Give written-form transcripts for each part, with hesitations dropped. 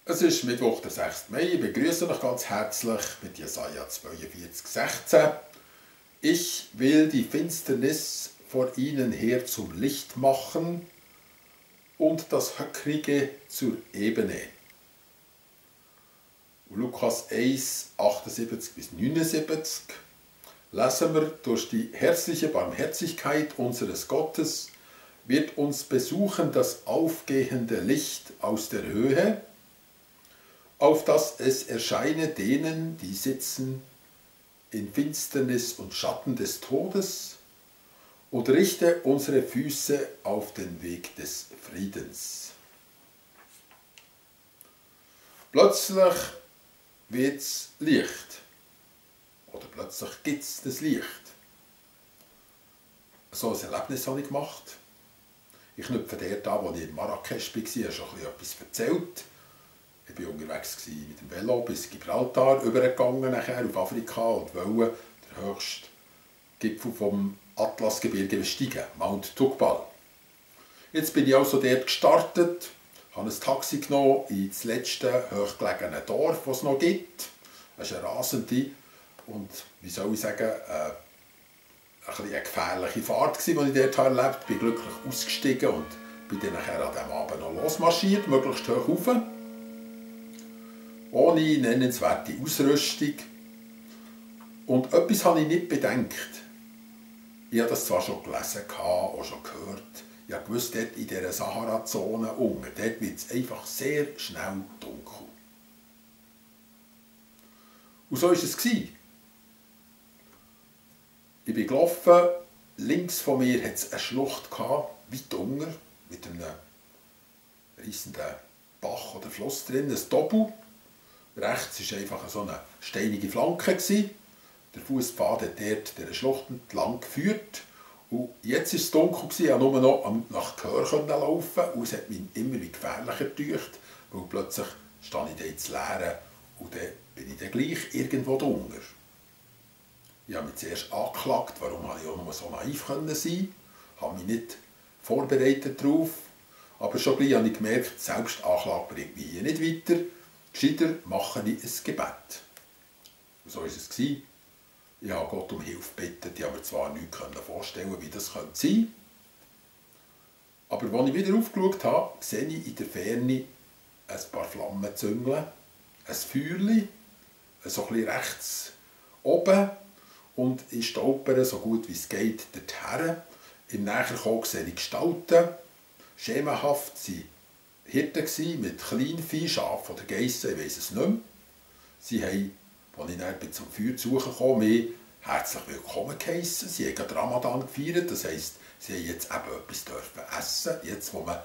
Es ist Mittwoch, der 6. Mai. Ich begrüße euch ganz herzlich mit Jesaja 42,16. Ich will die Finsternis vor ihnen her zum Licht machen und das Höckrige zur Ebene. Lukas 1, 78 bis 79 lesen wir: Durch die herzliche Barmherzigkeit unseres Gottes wird uns besuchen das aufgehende Licht aus der Höhe, auf dass es erscheine denen, die sitzen in Finsternis und Schatten des Todes, und richte unsere Füße auf den Weg des Friedens. Plötzlich wird es Licht. Oder plötzlich gibt es das Licht. So ein Erlebnis habe ich gemacht. Ich knüpfe dort an, als ich in Marrakesch war, habe schon etwas erzählt. Ich war unterwegs mit dem Velo bis Gibraltar übergegangen, nachher auf Afrika, und wollte den höchsten Gipfel vom Atlasgebirge besteigen, Mount Toubkal. Jetzt bin ich also dort gestartet, habe ein Taxi genommen in das letzte hochgelegene Dorf, das es noch gibt. Es ist eine rasende und, wie soll ich sagen, eine gefährliche Fahrt, die ich dort erlebt habe. Ich bin glücklich ausgestiegen und bin dann nachher an diesem Abend noch losmarschiert, möglichst hoch rauf. Ohne nennenswerte Ausrüstung. Und etwas habe ich nicht bedenkt. Ich habe das zwar schon gelesen, auch schon gehört. Ich habe gewusst, dort in dieser Sahara-Zone unten, dort wird es einfach sehr schnell dunkel. Und so war es. Ich bin gelaufen, links von mir hatte es eine Schlucht, weit unten, mit einem reissenden Bach oder Fluss drin, ein Tobu. Rechts war einfach so eine steinige Flanke. Der Fußpfad hat dort dieser Schlucht entlang geführt. Und jetzt war es dunkel, ich konnte nur noch nach Gehör laufen. Und es hat mich immer wie gefährlicher gedacht, weil plötzlich stand ich da ins Leere und dann bin ich dann gleich irgendwo drunter. Ich habe mich zuerst angeklagt, warum ich auch nur so naiv sein konnte. Ich habe mich nicht vorbereitet darauf. Aber schon gleich habe ich gemerkt, Selbstanklage bringt mich hier nicht weiter. Gescheiter mache ich ein Gebet. Und so war es. Ich habe Gott um Hilfe gebeten. Ich habe mir zwar nicht vorstellen, wie das sein könnte. Aber als ich wieder aufgeschaut habe, sehe ich in der Ferne ein paar Flammen züngeln, ein Feuerchen, so ein bisschen rechts oben. Und ich stolpere so gut wie es geht dorthin. Im Näherkommen sehe ich Gestalten. Schemenhaft waren Hirten mit Kleinvieh, Schafen oder Geissen, ich weiss es nicht mehr. Sie haben, als ich dann zum Feuer zu suchen kam, mich herzlich willkommen geheissen. Sie haben gerade Ramadan gefeiert, das heisst, sie haben jetzt eben etwas essen dürfen. Jetzt, wo man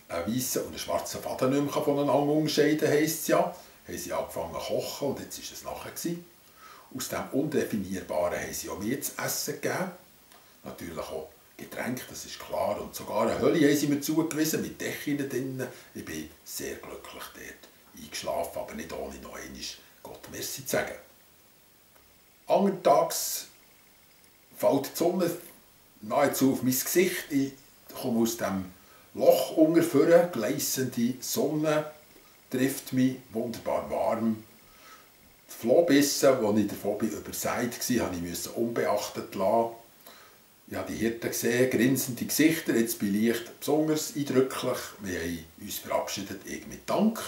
einen weißen und einen schwarzen Faden nicht mehr voneinander unterscheiden kann, heisst es ja, haben sie angefangen zu kochen und jetzt war es nachher. Aus dem Undefinierbaren haben sie auch mir zu essen gegeben. Natürlich auch Getränke, das ist klar. Und sogar eine Hölle haben sie mir zugewiesen, mit Decken drinnen. Ich bin sehr glücklich dort eingeschlafen, aber nicht ohne noch einmal Gott Merci zu sagen. Andertags fällt die Sonne nahezu auf mein Gesicht. Ich komme aus dem Loch unten, gleissende Sonne trifft mich, wunderbar warm. Die Flohbissen, als ich davon übersät war, musste ich unbeachtet lassen. Ich habe die Hirten gesehen, grinsende Gesichter, jetzt bin ich besonders eindrücklich. Wir haben uns verabschiedet, ich mit Dank,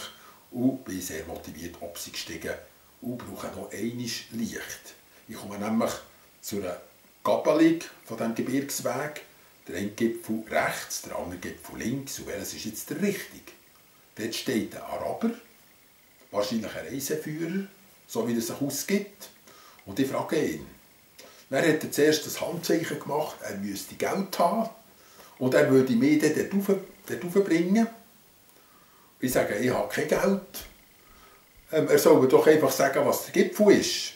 und bin sehr motiviert abgestiegen und brauche noch einmal Licht. Ich komme nämlich zu einer Gabelung von diesem Gebirgsweg. Der eine Gipfel rechts, der andere Gipfel links. Und welches ist jetzt der richtige? Dort steht ein Araber, wahrscheinlich ein Reiseführer, so wie er sich ausgibt. Und ich frage ihn. Dann hat er zuerst das Handzeichen gemacht, er müsste Geld haben und er würde mich dann dort raufbringen. Ich sage, ich habe kein Geld. Er soll mir doch einfach sagen, was der Gipfel ist.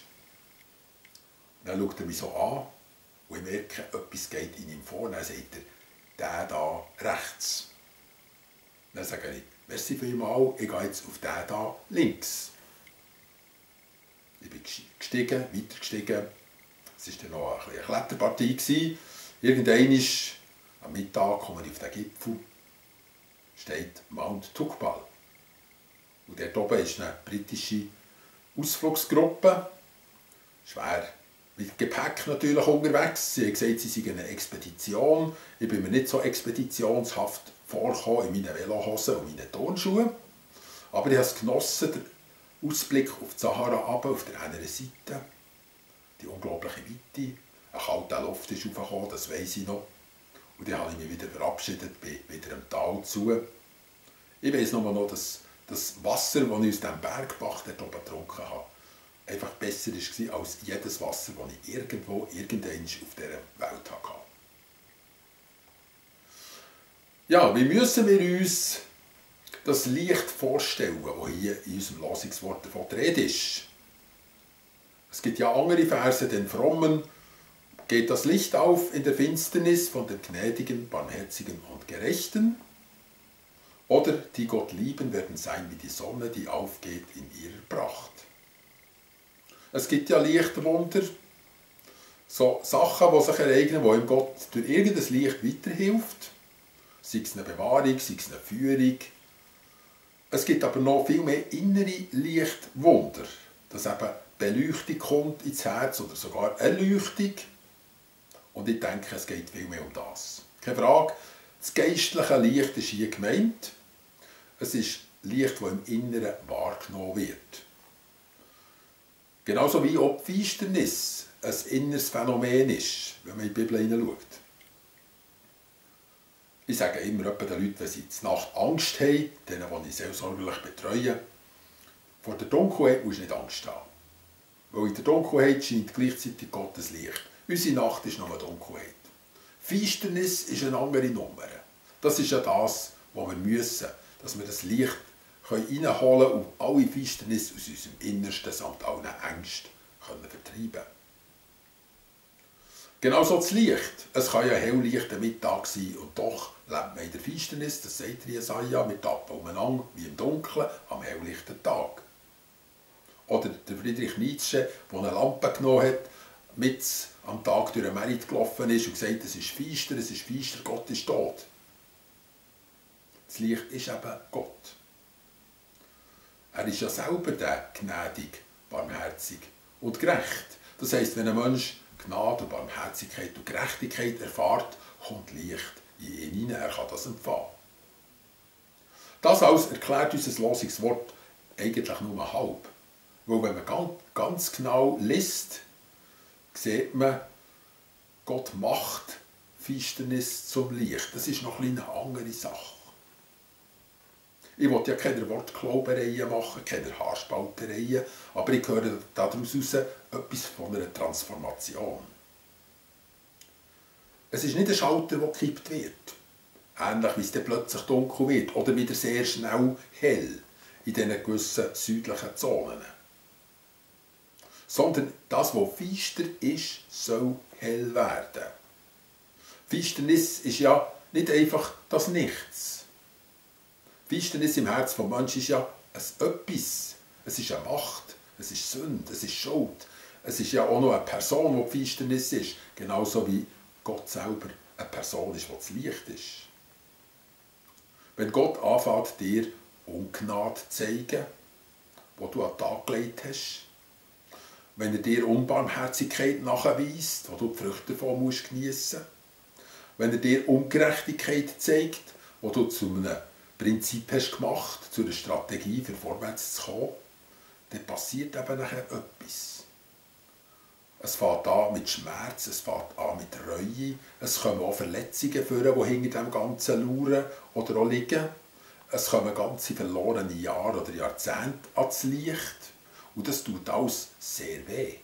Dann schaut er mich so an und ich merke, etwas geht in ihm vor. Dann sagt er, der da rechts. Dann sage ich, merci vielmals, ich gehe jetzt auf den da links. Ich bin gestiegen, weitergestiegen. Es war dann noch eine Kletterpartie. Irgendwann am Mittag komme ich auf den Gipfel, steht Mount Toubkal. Und Und dort oben ist eine britische Ausflugsgruppe, schwer mit Gepäck natürlich unterwegs. Sie haben gesagt, sie seien eine Expedition. Ich bin mir nicht so expeditionshaft vorgekommen in meinen Velohosen und meinen Turnschuhen. Aber ich habe es genossen, den Ausblick auf die Sahara runter, auf der anderen Seite. Die unglaubliche Weite. Eine kalte Luft ist aufgekommen, das weiss ich noch. Und dann habe ich mich wieder verabschiedet, bin wieder im Tal zu. Ich weiss nur noch, dass das Wasser, das ich aus diesem Bergbach dort oben getrunken habe, einfach besser war als jedes Wasser, das ich irgendwo, irgendwann auf dieser Welt hatte. Ja, wie müssen wir uns das Licht vorstellen, das hier in unserem Losungswort davon die Rede ist? Es gibt ja andere Verse, den Frommen geht das Licht auf in der Finsternis von den Gnädigen, Barmherzigen und Gerechten. Oder die Gott lieben, werden sein wie die Sonne, die aufgeht in ihrer Pracht. Es gibt ja Lichtwunder, so Sachen, die sich ereignen, wo ihm Gott durch irgendein Licht weiterhilft. Sei es eine Bewahrung, sei es eine Führung. Es gibt aber noch viel mehr innere Lichtwunder, dass eben Beleuchtung kommt ins Herz oder sogar Erleuchtung. Und ich denke, es geht viel mehr um das. Keine Frage, das geistliche Licht ist hier gemeint. Es ist Licht, das im Inneren wahrgenommen wird. Genauso wie auch die Finsternis ein inneres Phänomen ist, wenn man in die Bibel hineinschaut. Ich sage immer den Leuten, wenn sie zur Nacht Angst haben, denen, die ich seelsorgerlich betreue, vor der Dunkelheit musst du nicht Angst haben. Weil in der Dunkelheit scheint gleichzeitig Gottes Licht. Unsere Nacht ist nur Dunkelheit. Finsternis ist eine andere Nummer. Das ist ja das, was wir müssen, dass wir das Licht reinholen und alle Finsternis aus unserem Innersten samt allen Ängsten vertreiben können. Genauso das Licht. Es kann ja helllichter Mittag sein und doch lebt man in der Finsternis, das sagt Jesaja, wir tappen umeinander wie im Dunkeln am helllichten Tag. Oder der Friedrich Nietzsche, der eine Lampe genommen hat, mit am Tag durch den Merit gelaufen ist und gesagt, es ist feister, Gott ist tot. Das Licht ist eben Gott. Er ist ja selber der gnädig, barmherzig und gerecht. Das heisst, wenn ein Mensch Gnade, Barmherzigkeit und Gerechtigkeit erfährt, kommt Licht in ihn hinein, er kann das empfangen. Das alles erklärt unser Losungswort eigentlich nur halb. Weil wenn man ganz genau liest, sieht man, Gott macht Finsternis zum Licht. Das ist noch eine andere Sache. Ich will ja keine Wortklaubereien machen, keine Haarspaltereien, aber ich höre daraus etwas von einer Transformation. Es ist nicht ein Schalter, der gekippt wird, ähnlich wie es dann plötzlich dunkel wird oder wieder sehr schnell hell in diesen gewissen südlichen Zonen. Sondern das, was finster ist, soll hell werden. Finsternis ist ja nicht einfach das Nichts. Finsternis im Herz des Menschen ist ja etwas. Es ist eine Macht, es ist Sünde, es ist Schuld. Es ist ja auch noch eine Person, die Finsternis ist. Genauso wie Gott selber eine Person ist, die das Licht ist. Wenn Gott anfängt, dir Ungnade zu zeigen, die du an den Tag gelegt hast, wenn er dir Unbarmherzigkeit nachweist, wo du die Früchte davon geniessen musst, wenn er dir Ungerechtigkeit zeigt, wo du zu einem Prinzip hast gemacht, zu einer Strategie, für vorwärts zu kommen, dann passiert eben nachher etwas. Es fängt an mit Schmerz, es fängt an mit Reue, es kommen auch Verletzungen vor, die hinter dem Ganzen lauern oder auch liegen. Es kommen ganze verlorene Jahre oder Jahrzehnte ans Licht und das tut alles sehr weh.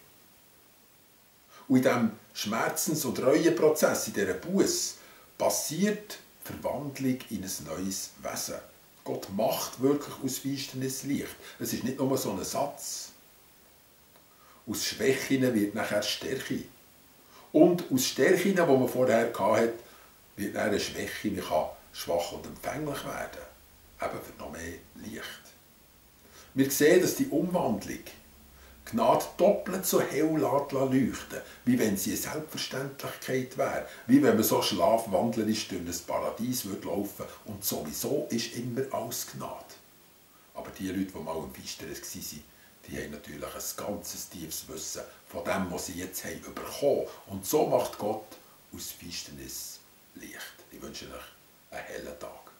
Und in diesem Schmerzens- und Reueprozess, in dieser Buße, passiert Verwandlung in ein neues Wesen. Gott macht wirklich aus Finsternis Licht. Es ist nicht nur so ein Satz. Aus Schwächen wird nachher Stärke. Und aus Stärken, die man vorher hatte, wird nachher eine Schwäche. Man kann schwach und empfänglich werden. Eben für noch mehr Licht. Wir sehen, dass die Umwandlung Gnade doppelt so hell leuchten, wie wenn sie eine Selbstverständlichkeit wäre. Wie wenn man so schlafwandlerisch durch ein Paradies laufen würde und sowieso ist immer alles Gnade. Aber die Leute, die mal im Finsternis waren, die haben natürlich ein ganz tiefes Wissen von dem, was sie jetzt haben bekommen. Und so macht Gott aus Finsternis Licht. Ich wünsche euch einen hellen Tag.